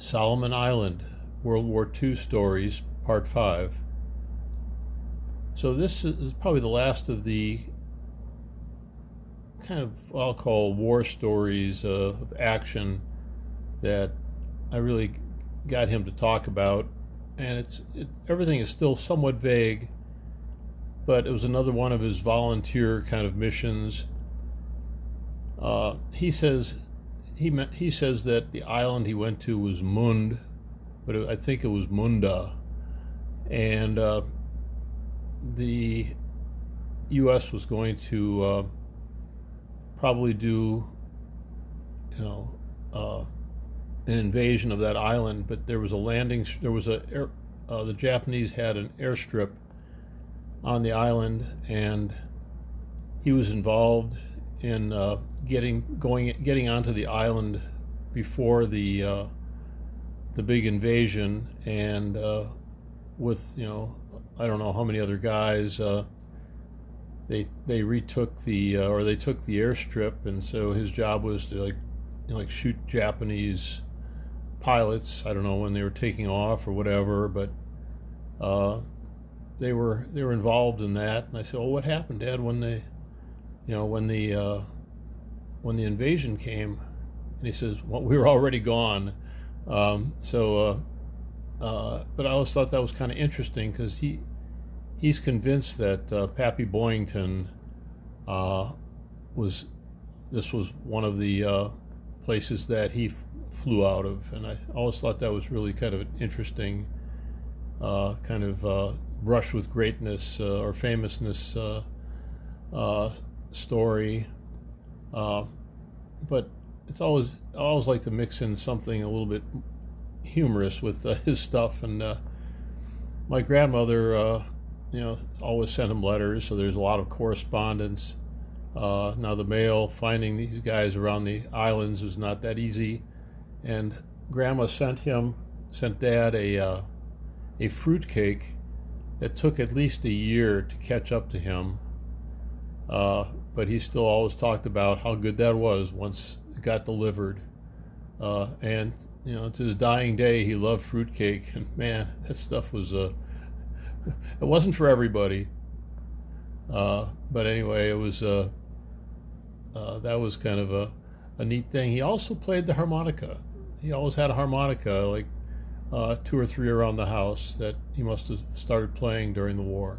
Solomon Island, World War II Stories, Part 5. So this is probably the last of the kind of what I'll call war stories of action that I really got him to talk about. And everything is still somewhat vague, but it was another one of his volunteer kind of missions. He says that the island he went to was Mund, but I think it was Munda, and the U.S. was going to probably do, an invasion of that island. But there was a landing. The Japanese had an airstrip on the island, and he was involved in getting onto the island before the big invasion, and with I don't know how many other guys, they took the airstrip, and so his job was to shoot Japanese pilots. I don't know when they were taking off or whatever, but they were involved in that. And I said, "Well, what happened, Dad, when the invasion came?" And he says, "Well, we were already gone." But I always thought that was kind of interesting, because he's convinced that Pappy Boyington was one of the places that he flew out of, and I always thought that was really kind of an interesting kind of brush with greatness or famousness story. But I always like to mix in something a little bit humorous with his stuff. And my grandmother, always sent him letters, so there's a lot of correspondence. Now the mail, finding these guys around the islands was not that easy, and Grandma sent Dad a fruit cake that took at least a year to catch up to him. But he still always talked about how good that was once it got delivered. And to his dying day, he loved fruitcake. And man, that stuff was it wasn't for everybody. But anyway, it was that was kind of a neat thing. He also played the harmonica. He always had a harmonica, like 2 or 3 around the house, that he must have started playing during the war.